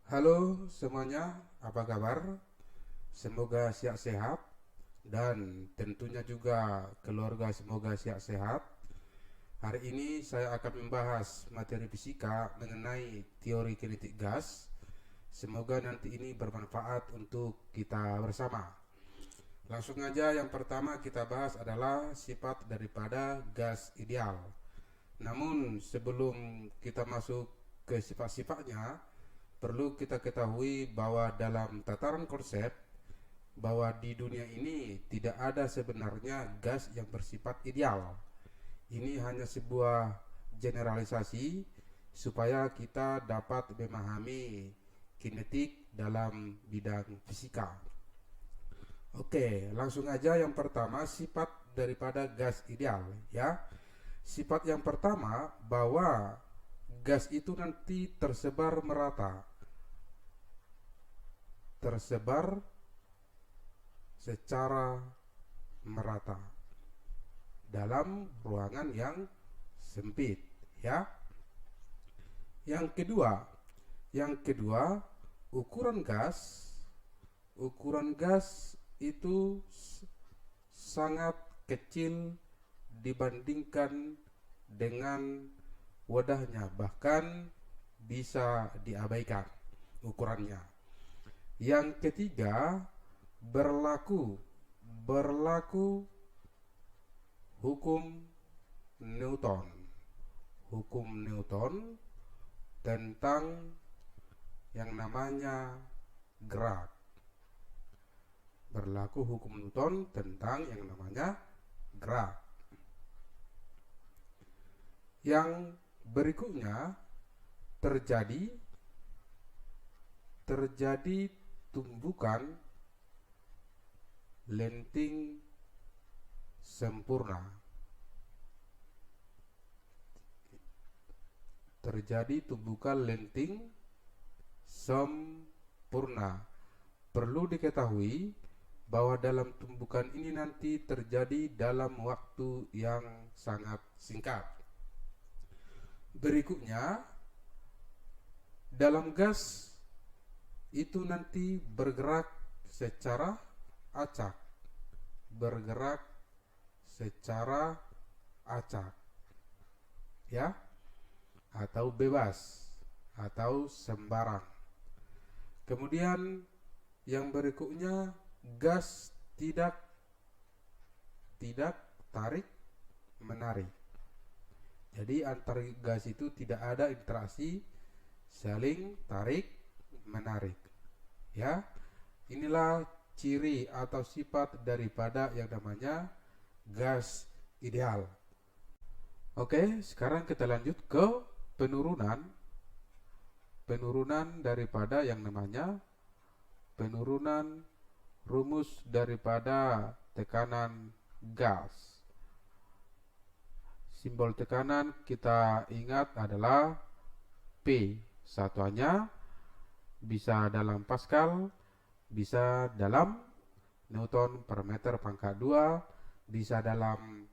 Halo semuanya, apa kabar? Semoga sehat-sehat dan tentunya juga keluarga semoga sehat-sehat. Hari ini saya akan membahas materi fisika mengenai teori kinetik gas. Semoga nanti ini bermanfaat untuk kita bersama. Langsung aja, yang pertama kita bahas adalah sifat daripada gas ideal. Namun sebelum kita masuk ke sifat-sifatnya, perlu kita ketahui bahwa dalam tataran konsep bahwa di dunia ini tidak ada sebenarnya gas yang bersifat ideal. Ini hanya sebuah generalisasi supaya kita dapat memahami kinetik dalam bidang fisika. Oke, langsung aja yang pertama sifat daripada gas ideal ya. Sifat yang pertama bahwa gas itu nanti tersebar merata, tersebar secara merata dalam ruangan yang sempit ya. Yang kedua, ukuran gas itu sangat kecil dibandingkan dengan wadahnya, bahkan bisa diabaikan ukurannya. Yang ketiga, berlaku hukum Newton. Hukum Newton tentang yang namanya gerak. Berlaku hukum Newton tentang yang namanya gerak. Yang berikutnya, terjadi tumbukan lenting sempurna. Terjadi tumbukan lenting sempurna. Perlu diketahui bahwa dalam tumbukan ini nanti terjadi dalam waktu yang sangat singkat. Berikutnya, dalam gas itu nanti bergerak secara acak, ya, atau bebas atau sembarang. Kemudian yang berikutnya, gas tidak tarik menarik. Jadi antar gas itu tidak ada interaksi saling tarik menarik ya. Inilah ciri atau sifat daripada yang namanya gas ideal. Oke, sekarang kita lanjut ke penurunan daripada yang namanya penurunan rumus daripada tekanan gas. Simbol tekanan kita ingat adalah P. Satuannya bisa dalam Pascal, bisa dalam Newton per meter pangkat 2, bisa dalam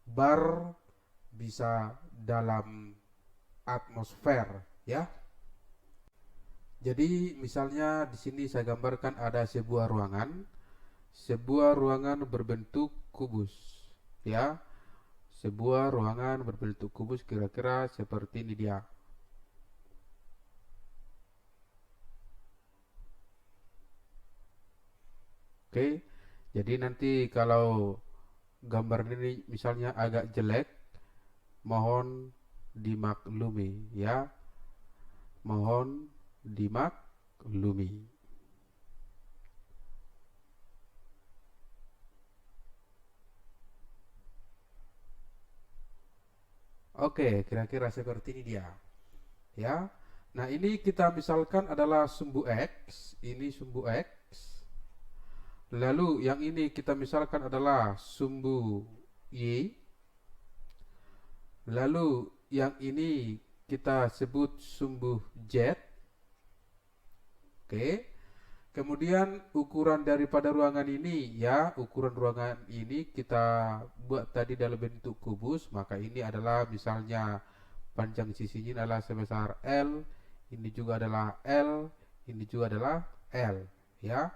bar, bisa dalam atmosfer ya. Jadi misalnya di sini saya gambarkan ada sebuah ruangan berbentuk kubus ya. Sebuah ruangan berbentuk kubus kira-kira seperti ini dia. Oke, jadi nanti kalau gambar ini misalnya agak jelek, mohon dimaklumi ya. Mohon dimaklumi. Oke, kira-kira seperti ini dia. Ya. Nah, ini kita misalkan adalah sumbu X, ini sumbu X. Lalu yang ini kita misalkan adalah sumbu Y. Lalu yang ini kita sebut sumbu Z. Oke. Kemudian ukuran daripada ruangan ini ya, ukuran ruangan ini kita buat tadi dalam bentuk kubus, maka ini adalah misalnya panjang sisinya adalah sebesar L, ini juga adalah L, ini juga adalah L, ya.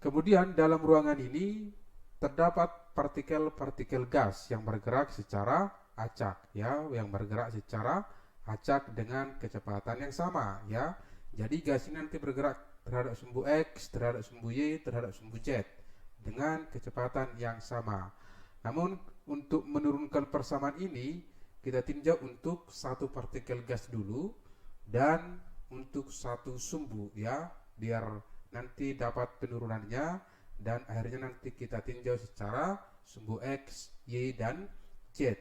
Kemudian dalam ruangan ini terdapat partikel-partikel gas yang bergerak secara acak, ya, yang bergerak secara acak dengan kecepatan yang sama, ya. Jadi gas ini nanti bergerak terhadap sumbu X, terhadap sumbu Y, terhadap sumbu Z dengan kecepatan yang sama. Namun untuk menurunkan persamaan ini kita tinjau untuk satu partikel gas dulu dan untuk satu sumbu, ya, biar nanti dapat penurunannya, dan akhirnya nanti kita tinjau secara sumbu X, Y, dan Z.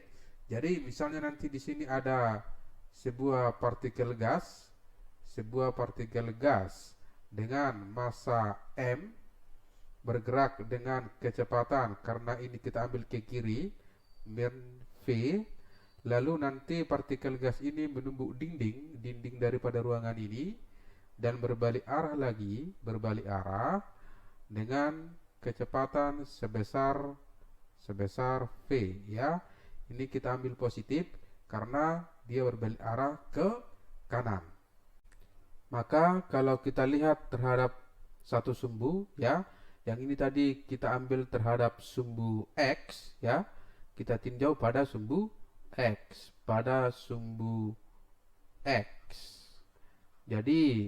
Jadi misalnya nanti di sini ada sebuah partikel gas dengan massa M bergerak dengan kecepatan, karena ini kita ambil ke kiri, v. Lalu nanti partikel gas ini menumbuk dinding daripada ruangan ini dan berbalik arah dengan kecepatan sebesar v, ya. Ini kita ambil positif karena dia berbalik arah ke kanan. Maka kalau kita lihat terhadap satu sumbu, ya, yang ini tadi kita ambil terhadap sumbu X, ya, kita tinjau pada sumbu X, Jadi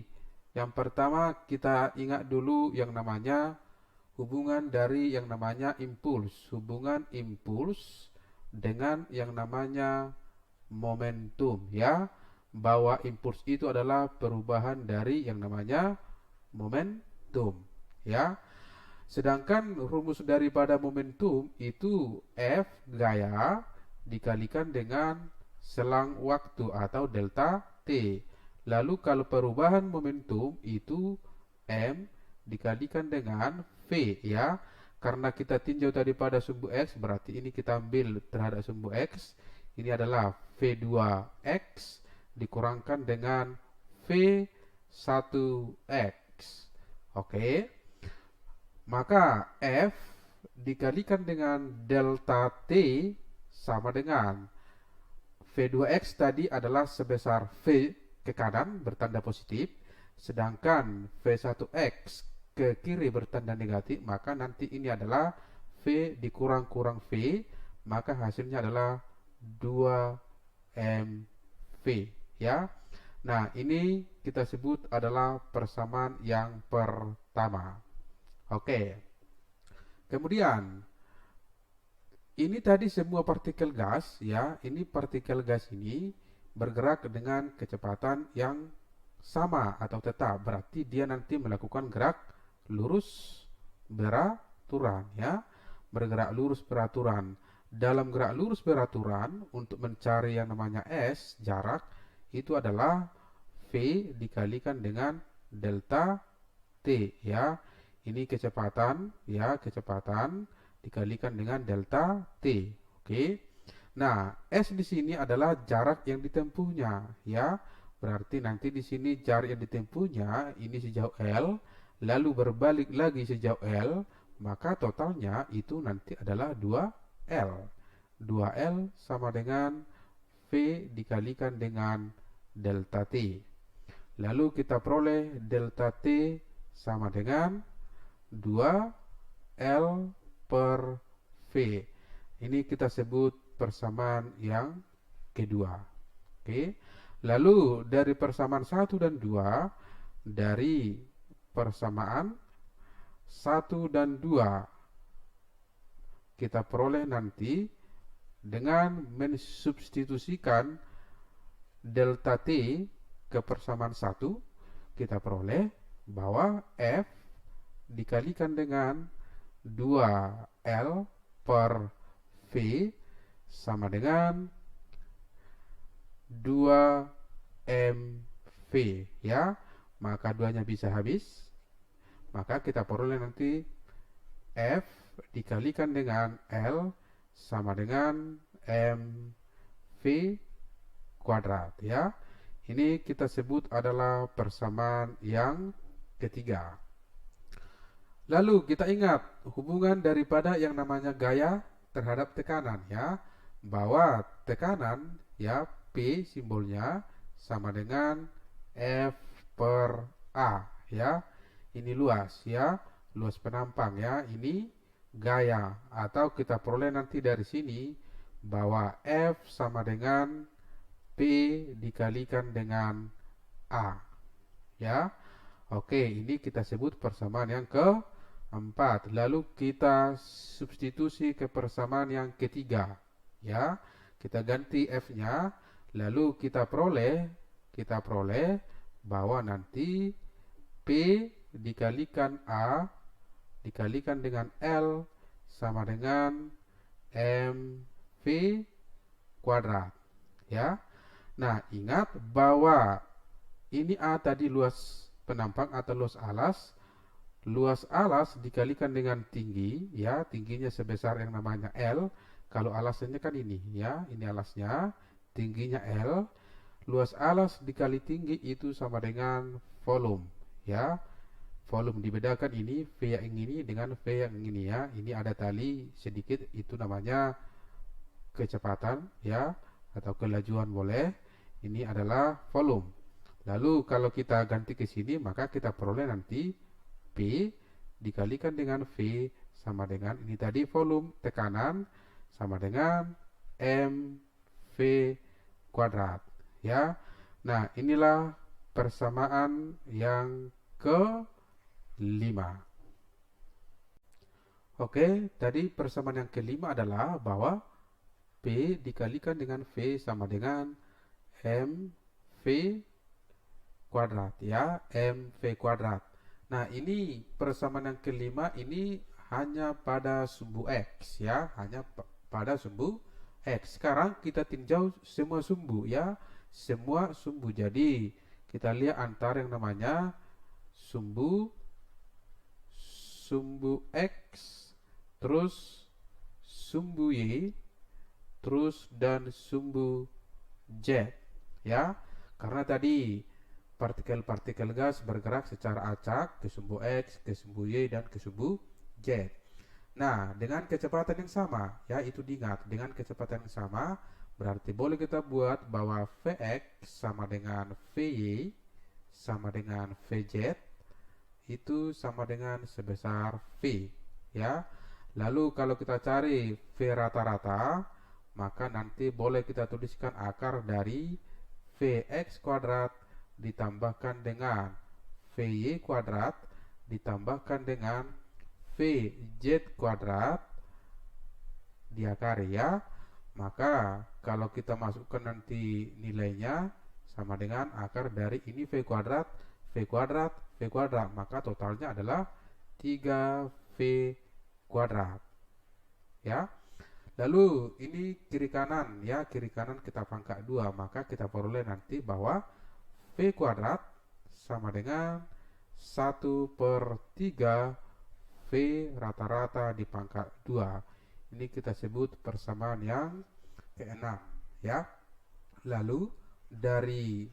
yang pertama kita ingat dulu yang namanya hubungan dari yang namanya impuls, hubungan impuls dengan yang namanya momentum, ya, bahwa impuls itu adalah perubahan dari yang namanya momentum, ya. Sedangkan rumus daripada momentum itu F gaya dikalikan dengan selang waktu atau delta T. Lalu kalau perubahan momentum itu M dikalikan dengan V, ya. Karena kita tinjau tadi pada sumbu X, berarti ini kita ambil terhadap sumbu X. Ini adalah V2X dikurangkan dengan V1X. Oke. Maka F dikalikan dengan delta T sama dengan V2X tadi adalah sebesar V ke kanan bertanda positif, sedangkan V1X ke kiri bertanda negatif, maka nanti ini adalah V dikurang-kurang V, maka hasilnya adalah 2mV, ya. Nah, ini kita sebut adalah persamaan yang pertama. Oke. Kemudian ini tadi semua partikel gas, ya. Ini partikel gas ini bergerak dengan kecepatan yang sama atau tetap. Berarti dia nanti melakukan gerak lurus beraturan, ya. Bergerak lurus beraturan. Dalam gerak lurus beraturan untuk mencari yang namanya S, jarak, itu adalah V dikalikan dengan delta T, ya. Ini kecepatan, ya, kecepatan dikalikan dengan delta T. Oke. Nah, S di sini adalah jarak yang ditempuhnya, ya. Berarti nanti di sini jarak yang ditempuhnya ini sejauh L, lalu berbalik lagi sejauh L, maka totalnya itu nanti adalah 2L. 2L sama dengan V dikalikan dengan delta T. Lalu kita peroleh delta T sama dengan 2L per V. Ini kita sebut persamaan yang kedua. Oke. Lalu dari persamaan 1 dan 2, dari persamaan 1 dan 2 kita peroleh nanti dengan mensubstitusikan delta T ke persamaan 1, kita peroleh bahwa F dikalikan dengan 2L per V sama dengan 2mV, ya. Maka duanya bisa habis, maka kita peroleh nanti F dikalikan dengan L sama dengan mV kuadrat, ya. Ini kita sebut adalah persamaan yang ketiga. Lalu kita ingat hubungan daripada yang namanya gaya terhadap tekanan, ya, bahwa tekanan, ya, P simbolnya sama dengan F per A, ya. Ini luas ya, luas penampang ya. Ini gaya, atau kita peroleh nanti dari sini bahwa F sama dengan P dikalikan dengan A ya. Oke, ini kita sebut persamaan yang keempat. Lalu kita substitusi ke persamaan yang ketiga ya. Kita ganti F-nya, lalu kita peroleh bahwa nanti P dikalikan A dikalikan dengan L sama dengan MV kuadrat ya. Nah, ingat bahwa ini A tadi luas penampang atau luas alas. Luas alas dikalikan dengan tinggi ya, tingginya sebesar yang namanya L. Kalau alasnya kan ini ya, ini alasnya, tingginya L. Luas alas dikali tinggi itu sama dengan volume ya. Volume dibedakan ini V yang ini dengan V yang ini ya. Ini ada tali sedikit, itu namanya kecepatan ya, atau kelajuan boleh. Ini adalah volume. Lalu kalau kita ganti ke sini, maka kita peroleh nanti P dikalikan dengan V sama dengan ini tadi volume, tekanan, sama dengan MV kuadrat ya. Nah, inilah persamaan yang kelima. Oke, tadi persamaan yang kelima adalah bahwa P dikalikan dengan V sama dengan MV kuadrat ya, MV kuadrat. Nah, ini persamaan yang kelima ini hanya pada sumbu X ya, hanya pada sumbu X. Sekarang kita tinjau semua sumbu ya, semua sumbu. Jadi kita lihat antara yang namanya sumbu X, terus sumbu Y, terus dan sumbu Z ya. Karena tadi partikel-partikel gas bergerak secara acak ke sumbu X, ke sumbu Y, dan ke sumbu Z. Nah, dengan kecepatan yang sama ya, itu diingat, dengan kecepatan yang sama berarti boleh kita buat bahwa Vx sama dengan Vy sama dengan Vz itu sama dengan sebesar V ya. Lalu kalau kita cari V rata-rata, maka nanti boleh kita tuliskan akar dari Vx kuadrat ditambahkan dengan Vy kuadrat ditambahkan dengan Vz kuadrat diakari ya. Maka kalau kita masukkan nanti nilainya sama dengan akar dari ini V kuadrat, V kuadrat, V kuadrat, maka totalnya adalah 3V kuadrat ya. Lalu ini kiri kanan ya, kiri kanan kita pangkat 2, maka kita peroleh nanti bahwa V kuadrat sama dengan 1/3 V rata-rata dipangkat 2. Ini kita sebut persamaan yang keenam ya. Lalu dari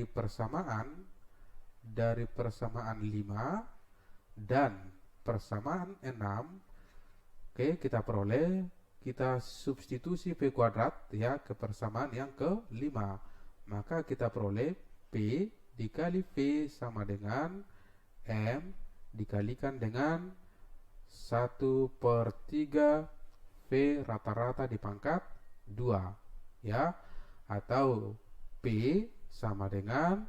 persamaan 5 dan persamaan 6, oke, kita peroleh, kita substitusi V kuadrat ya ke persamaan yang kelima. Maka kita peroleh P dikali V sama dengan M dikalikan dengan 1/3 V rata-rata dipangkat 2 ya, atau P sama dengan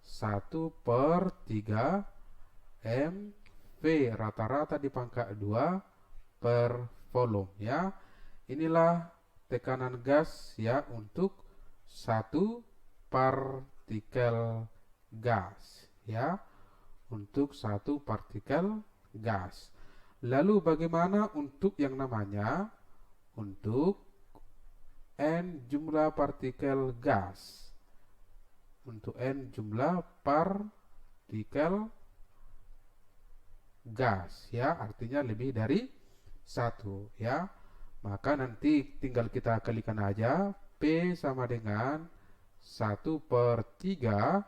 1/3 M V rata-rata dipangkat 2 per volume ya. Inilah tekanan gas ya untuk satu partikel gas ya, untuk satu partikel gas. Lalu bagaimana untuk yang namanya untuk N jumlah partikel gas? Untuk N jumlah partikel gas ya, artinya lebih dari satu ya. Maka nanti tinggal kita kalikan aja, P sama dengan 1/3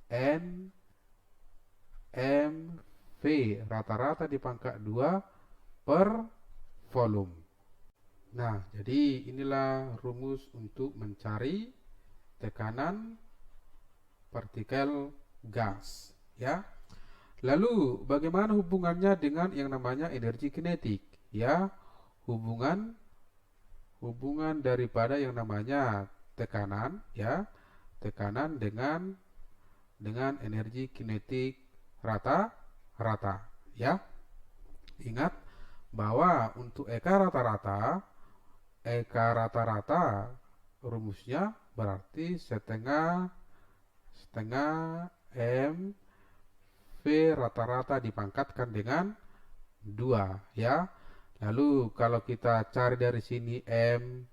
N MV rata-rata dipangkat 2 per volume. Nah, jadi inilah rumus untuk mencari tekanan partikel gas ya. Lalu bagaimana hubungannya dengan yang namanya energi kinetik? Ya, hubungan hubungan daripada yang namanya tekanan, ya, tekanan dengan energi kinetik rata-rata, ya. Ingat bahwa untuk eka rata-rata rumusnya berarti setengah M V rata-rata dipangkatkan dengan 2, ya. Lalu kalau kita cari dari sini M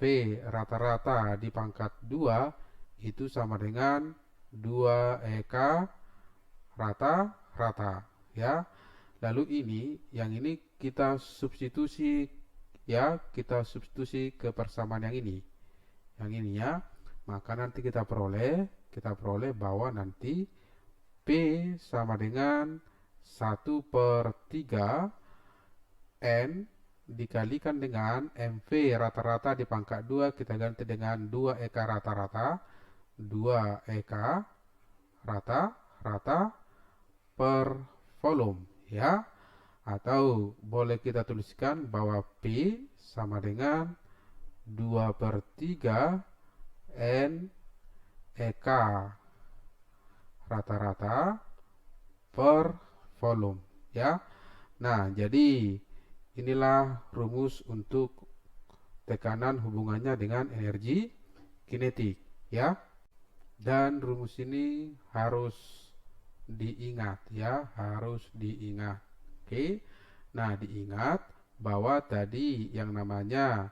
V rata-rata dipangkat 2 itu sama dengan 2 eka rata-rata, ya. Lalu yang ini kita substitusi, ya, kita substitusi ke persamaan yang ini. Yang ini, ya. Maka nanti kita peroleh bahwa nanti P sama dengan 1/3 N dikalikan dengan MV rata-rata dipangkat 2, kita ganti dengan 2 eka rata-rata, 2 eka rata-rata per volume, ya. Atau boleh kita tuliskan bahwa P sama dengan 2/3 N eka rata-rata per volume, ya. Nah, jadi inilah rumus untuk tekanan hubungannya dengan energi kinetik, ya. Dan rumus ini harus diingat, ya, harus diingat. Oke. Nah, diingat bahwa tadi yang namanya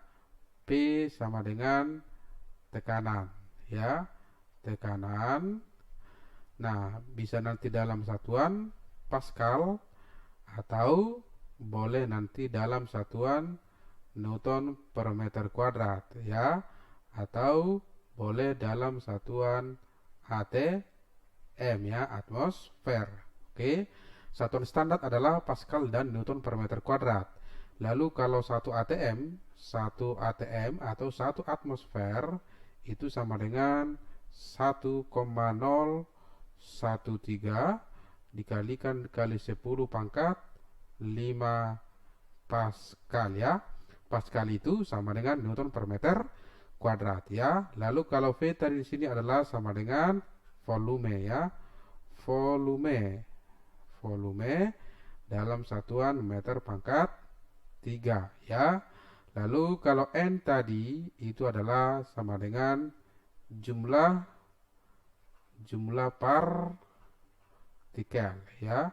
P sama dengan tekanan, ya. Tekanan. Nah, bisa nanti dalam satuan Pascal atau boleh nanti dalam satuan Newton per meter kuadrat, ya. Atau boleh dalam satuan ATM, ya, atmosfer. Oke. Satuan standar adalah Pascal dan Newton per meter kuadrat. Lalu kalau satu ATM atau satu atmosfer itu sama dengan 1,013 dikalikan kali 10 pangkat 5 Pascal, ya. Pascal itu sama dengan Newton per meter kuadrat, ya. Lalu kalau V tadi di sini adalah sama dengan volume, ya. Volume dalam satuan meter pangkat 3, ya. Lalu kalau N tadi itu adalah sama dengan jumlah partikel, ya.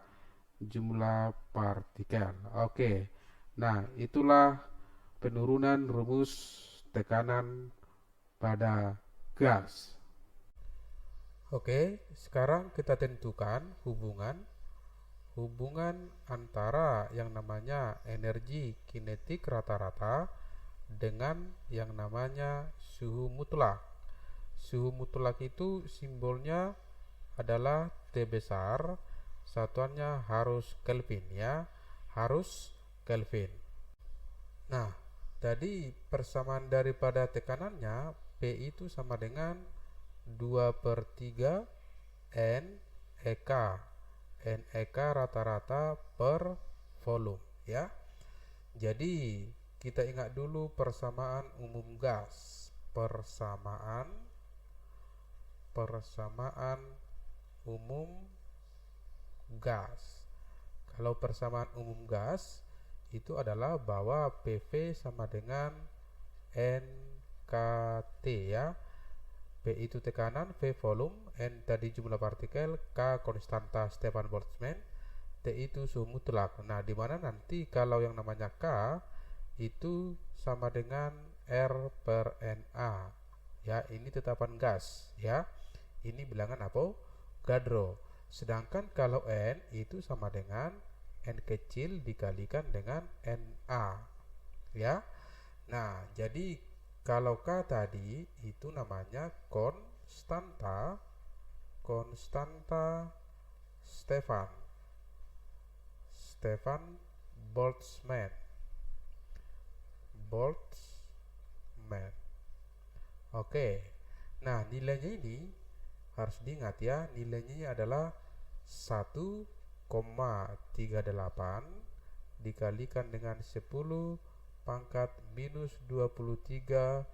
Jumlah partikel. Oke. Nah, itulah penurunan rumus tekanan pada gas. Oke, sekarang kita tentukan hubungan antara yang namanya energi kinetik rata-rata dengan yang namanya suhu mutlak. Suhu mutlak itu simbolnya adalah T besar, satuannya harus Kelvin, ya, harus Kelvin. Nah, tadi persamaan daripada tekanannya P itu sama dengan 2/3 N eka rata-rata per volume, ya. Jadi kita ingat dulu persamaan umum gas. Persamaan umum gas. Kalau persamaan umum gas itu adalah bahwa PV sama dengan NKT, ya. P itu tekanan, V volume, N tadi jumlah partikel, K konstanta Stefan Boltzmann, T itu suhu mutlak. Nah, di mana nanti kalau yang namanya K itu sama dengan R/Na, ya. Ini tetapan gas, ya. Ini bilangan Avogadro. Sedangkan kalau N itu sama dengan N kecil dikalikan dengan Na, ya. Nah, jadi kalau K tadi itu namanya konstanta Stefan Boltzmann. Oke. Nah, nilainya ini harus diingat ya, nilainya adalah 1,38 dikalikan dengan 10 pangkat minus 23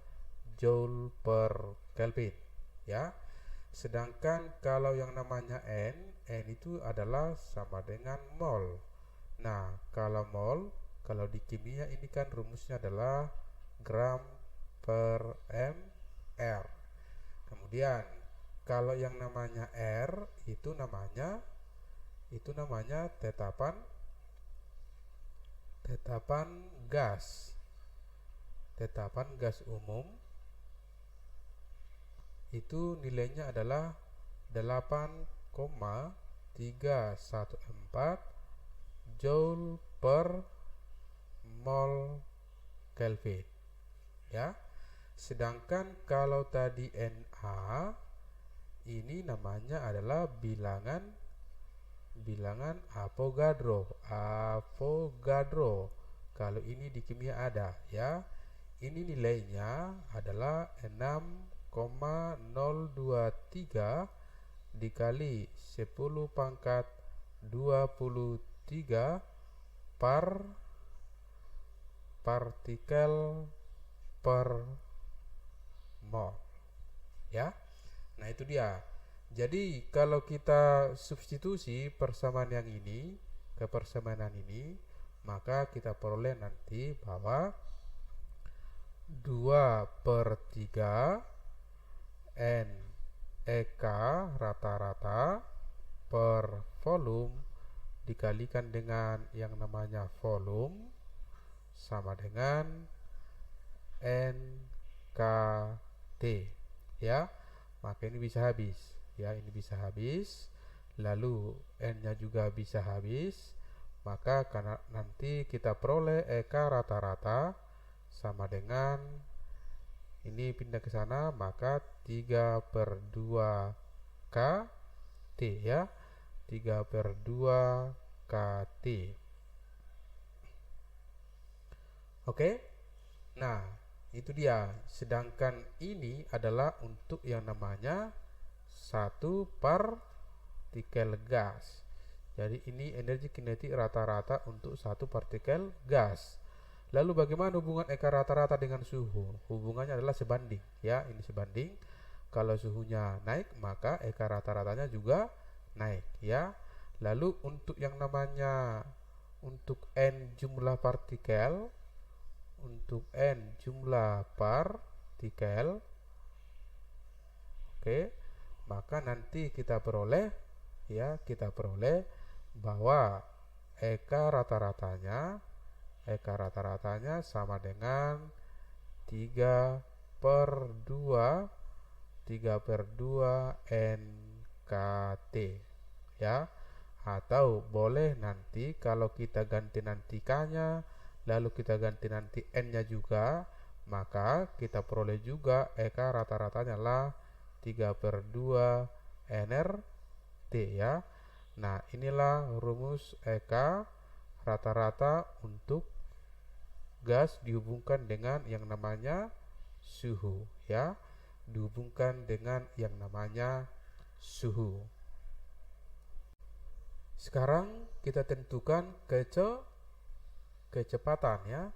Joule per Kelvin ya. Sedangkan kalau yang namanya N itu adalah sama dengan mol. Nah, kalau mol, kalau di kimia ini kan rumusnya adalah gram per mR. Kemudian kalau yang namanya R itu namanya tetapan gas. Tetapan gas umum itu nilainya adalah 8,314 Joule per mol Kelvin ya. Sedangkan kalau tadi Na ini namanya adalah bilangan Avogadro. Kalau ini di kimia ada ya. Ini nilainya adalah 6,023 dikali 10 pangkat 23 per partikel per mol ya. Nah, itu dia. Jadi kalau kita substitusi persamaan yang ini ke persamaan ini, maka kita peroleh nanti bahwa 2/3 NEK rata-rata per volume dikalikan dengan yang namanya volume sama dengan NKT ya. Maka ini bisa habis ya, ini bisa habis, lalu N-nya juga bisa habis. Maka karena nanti kita peroleh EK rata-rata sama dengan ini pindah ke sana, maka 3/2 KT ya, 3/2 KT. Oke. Nah, itu dia. Sedangkan ini adalah untuk yang namanya 1 partikel gas. Jadi ini energi kinetik rata-rata untuk 1 partikel gas. Lalu bagaimana hubungan EK rata-rata dengan suhu? Hubungannya adalah sebanding ya, ini sebanding. Kalau suhunya naik, maka EK rata-ratanya juga naik ya. Lalu untuk yang namanya untuk N jumlah partikel, oke, maka nanti kita peroleh bahwa EK rata-ratanya sama dengan 3/2 NKT ya. Atau boleh nanti kalau kita ganti nanti K-nya, lalu kita ganti nanti N-nya juga, maka kita peroleh juga EK rata-ratanya lah 3/2 nRT ya. Nah, inilah rumus EK rata-rata untuk gas dihubungkan dengan yang namanya suhu ya, dihubungkan dengan yang namanya suhu. Sekarang kita tentukan kecepatan ya,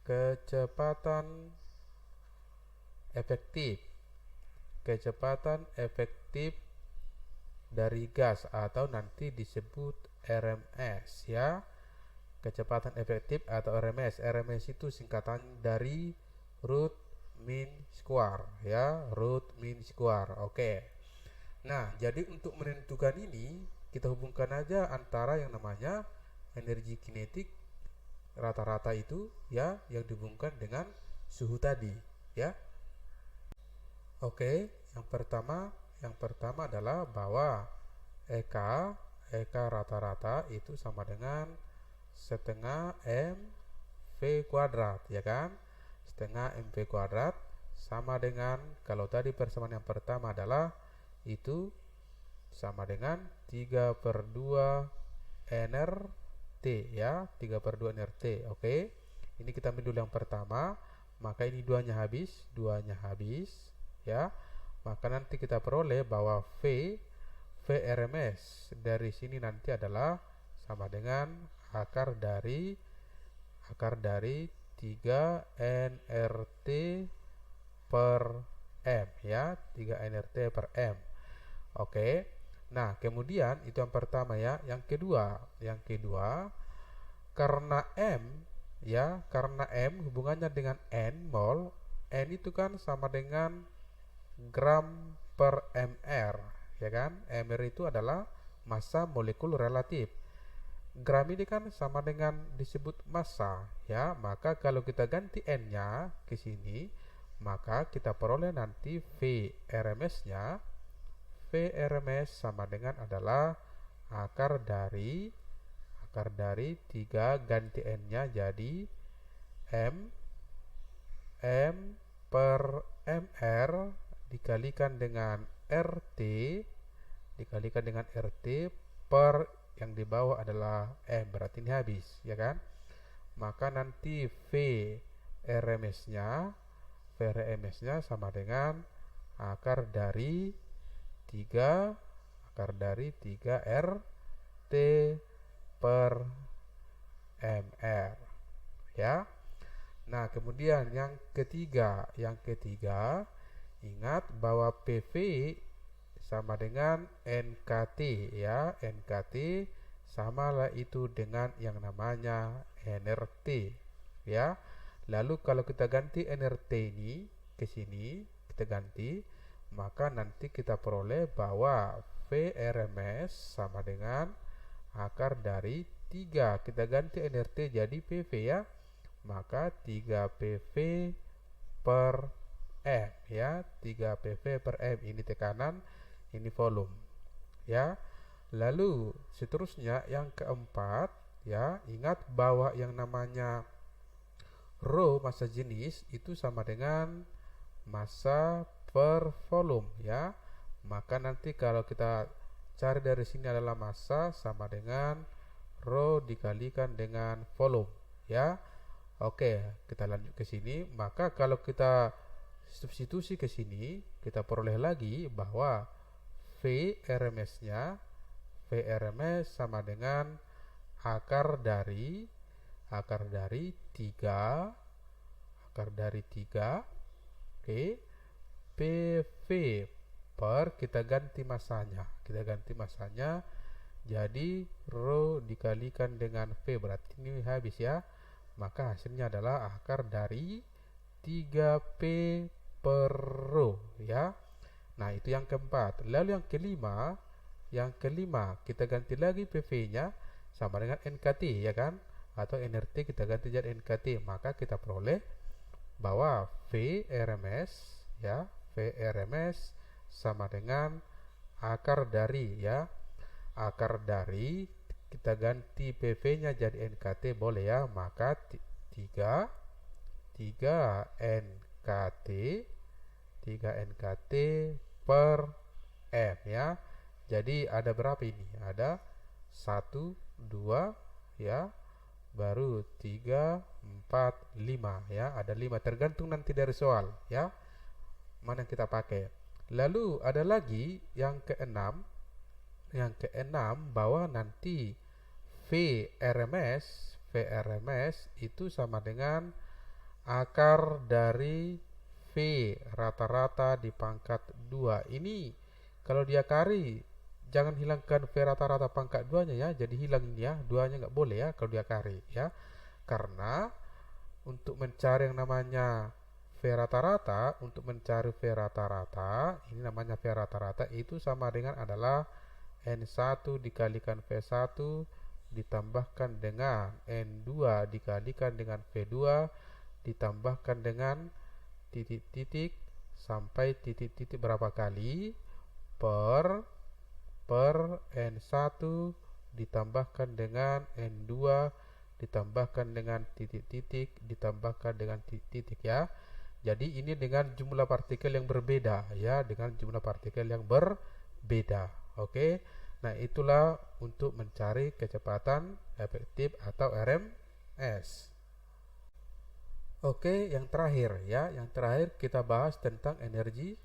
kecepatan efektif dari gas atau nanti disebut RMS ya. Kecepatan efektif atau RMS. RMS itu singkatan dari root mean square ya, root mean square. Oke. Nah, jadi untuk menentukan ini kita hubungkan aja antara yang namanya energi kinetik rata-rata itu ya, yang dihubungkan dengan suhu tadi ya. Oke, yang pertama adalah bahwa EK rata-rata itu sama dengan setengah mv kuadrat ya kan. Setengah mv kuadrat sama dengan, kalau tadi persamaan yang pertama adalah itu sama dengan 3/2 nRT ya, 3/2 nRT. Oke. Ini kita ambil dulu yang pertama, maka ini duanya habis ya. maka nanti kita peroleh bahwa V RMS dari sini nanti adalah sama dengan akar dari 3 nRT per M ya, 3 nRT per M. Oke. Nah, kemudian itu yang pertama ya. Yang kedua, karena M hubungannya dengan N mol, N itu kan sama dengan gram per mr, ya kan? Mr itu adalah massa molekul relatif. Gram ini kan sama dengan disebut massa, ya. Maka kalau kita ganti N-nya ke sini, maka kita peroleh nanti V RMS sama dengan adalah akar dari 3 ganti N-nya jadi M per MR dikalikan dengan RT per yang di bawah adalah M, berarti ini habis, ya kan? Maka nanti RMS-nya sama dengan akar dari 3 RT per MR, ya. Nah, kemudian yang ketiga, ingat bahwa PV sama dengan NKT ya. NKT samalah itu dengan yang namanya nRT ya. Lalu kalau kita ganti nRT ini ke sini, kita ganti, maka nanti kita peroleh bahwa VRMS sama dengan akar dari 3. Kita ganti nRT jadi PV ya. Maka 3 PV per M ya. 3 PV per M, ini tekanan, ini volume ya. Lalu seterusnya yang keempat ya, ingat bahwa yang namanya rho massa jenis itu sama dengan massa per volume ya. Maka nanti kalau kita cari dari sini adalah massa sama dengan rho dikalikan dengan volume ya. Oke, kita lanjut ke sini. Maka kalau kita substitusi ke sini, kita peroleh lagi bahwa VRMS sama dengan akar dari 3 oke, PV per kita ganti masanya jadi rho dikalikan dengan V, berarti ini habis ya. Maka hasilnya adalah akar dari 3P per rho ya. Nah, itu yang keempat. Lalu yang kelima kita ganti lagi PV-nya sama dengan NKT ya kan, atau nRT kita ganti jadi NKT. Maka kita peroleh bahwa VRMS sama dengan akar dari kita ganti PV-nya jadi NKT boleh ya. Maka 3 NKT per M ya. Jadi ada berapa ini? Ada 1, 2 ya, baru 3, 4, 5 ya. Ada 5, tergantung nanti dari soal ya, mana yang kita pakai. Lalu ada lagi yang keenam bahwa nanti VRMS itu sama dengan akar dari V rata-rata dipangkat 2. Ini kalau dia kari jangan hilangkan V rata-rata pangkat 2-nya ya. Jadi hilang ini ya, 2-nya nggak boleh ya kalau dia kari ya. Karena untuk mencari yang namanya V rata-rata, ini namanya V rata-rata itu sama dengan adalah N1 dikalikan V1 ditambahkan dengan N2 dikalikan dengan V2 ditambahkan dengan titik-titik sampai titik-titik berapa kali per N1 ditambahkan dengan N2 ditambahkan dengan titik-titik ditambahkan dengan titik-titik ya. Jadi ini dengan jumlah partikel yang berbeda ya, dengan jumlah partikel yang berbeda. Oke. Nah, itulah untuk mencari kecepatan efektif atau RMS. Oke, yang terakhir ya, kita bahas tentang energi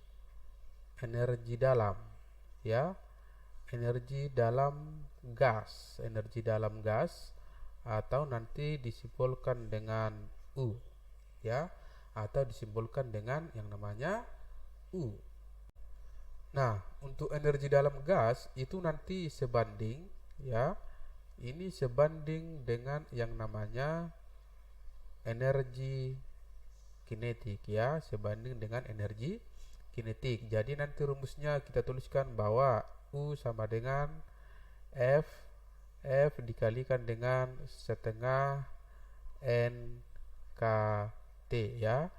energi dalam, ya. Energi dalam gas atau nanti disimpulkan dengan U, ya, atau disimpulkan dengan yang namanya U. Nah, untuk energi dalam gas itu nanti sebanding, ya. Ini sebanding dengan yang namanya energi kinetik, ya, sebanding dengan energi kinetik. Jadi nanti rumusnya kita tuliskan bahwa U sama dengan F dikalikan dengan setengah NKT, ya.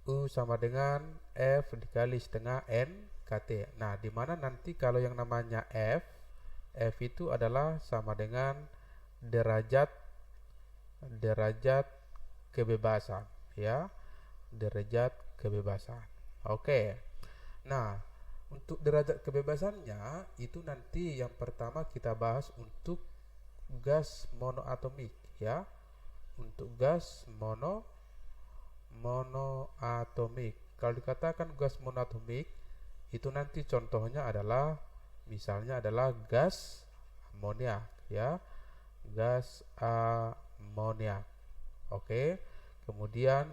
U sama dengan F dikali setengah NKT. Nah, dimana nanti kalau yang namanya F itu adalah sama dengan derajat kebebasan, ya. Derajat kebebasan. Oke. Nah, untuk derajat kebebasannya itu nanti yang pertama kita bahas untuk gas monoatomik, ya. Untuk gas monoatomik. Kalau dikatakan gas monoatomik itu nanti contohnya adalah misalnya adalah gas amoniak, ya. Gas amoniak. Oke. Kemudian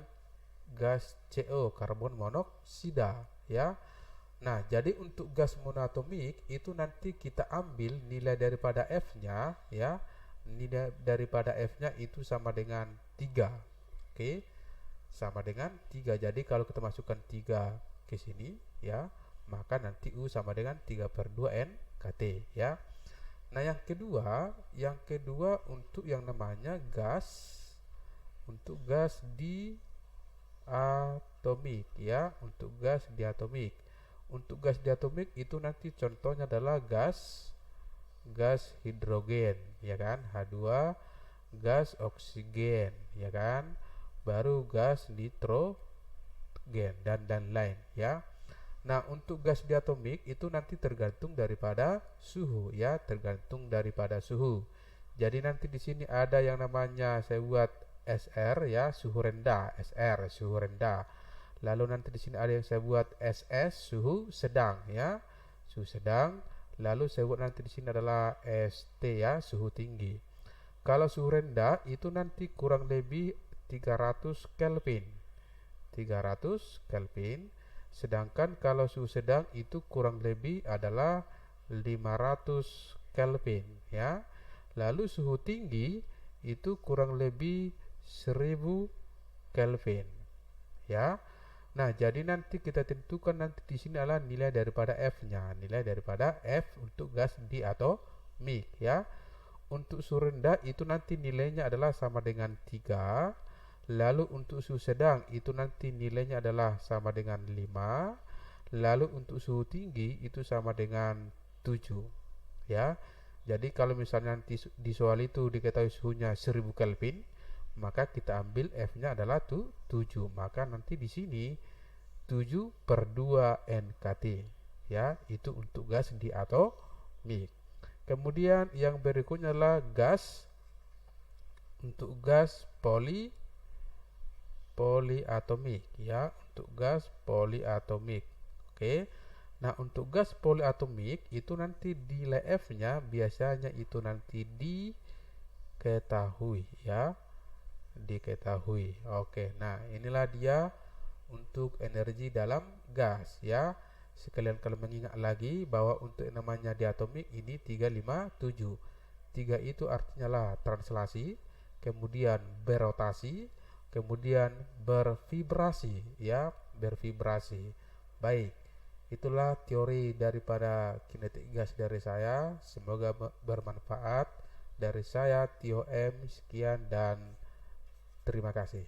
gas CO, karbon monoksida, ya. Nah, jadi untuk gas monoatomik itu nanti kita ambil nilai daripada F-nya, ya. Nilai daripada F-nya itu sama dengan 3. Oke. Sama dengan 3. Jadi kalau kita masukkan 3 ke sini, ya, maka nanti U sama dengan 3/2 NKT, ya. Nah, yang kedua untuk yang namanya gas diatomik, ya. Untuk gas diatomik. Untuk gas diatomik itu nanti contohnya adalah gas hidrogen, ya kan, H2, gas oksigen, ya kan, baru gas nitrogen dan lain, ya. Nah, untuk gas diatomik itu nanti tergantung daripada suhu, ya, tergantung daripada suhu. Jadi nanti di sini ada yang namanya saya buat SR, ya, suhu rendah, SR suhu rendah. Lalu nanti di sini ada yang saya buat SS suhu sedang, ya, suhu sedang. Lalu saya buat nanti di sini adalah ST, ya, suhu tinggi. Kalau suhu rendah itu nanti kurang lebih 300 Kelvin. 300 Kelvin. Sedangkan kalau suhu sedang itu kurang lebih adalah 500 Kelvin, ya. Lalu suhu tinggi itu kurang lebih 1000 Kelvin, ya. Nah, jadi nanti kita tentukan nanti di sini adalah nilai daripada F-nya, nilai daripada F untuk gas diatomik, ya. Untuk suhu rendah itu nanti nilainya adalah sama dengan 3. Lalu untuk suhu sedang itu nanti nilainya adalah sama dengan 5. Lalu untuk suhu tinggi itu sama dengan 7, ya. Jadi kalau misalnya nanti di soal itu diketahui suhunya 1000 Kelvin, maka kita ambil F-nya adalah 7. Maka nanti di sini 7/2 NKT, ya. Itu untuk gas diatomik. Kemudian yang berikutnya adalah untuk gas poliatomik, ya. Untuk gas poliatomik. Oke. Nah, untuk gas poliatomik itu nanti nilai F-nya biasanya itu nanti diketahui, ya. Diketahui. Oke. Nah, inilah dia untuk energi dalam gas, ya. Sekalian kalau mengingat lagi bahwa untuk yang namanya diatomik ini 357. 3 itu artinya lah translasi, kemudian berotasi, kemudian bervibrasi, ya, bervibrasi. Baik. Itulah teori daripada kinetik gas dari saya. Semoga bermanfaat. Dari saya Tio M, sekian dan terima kasih.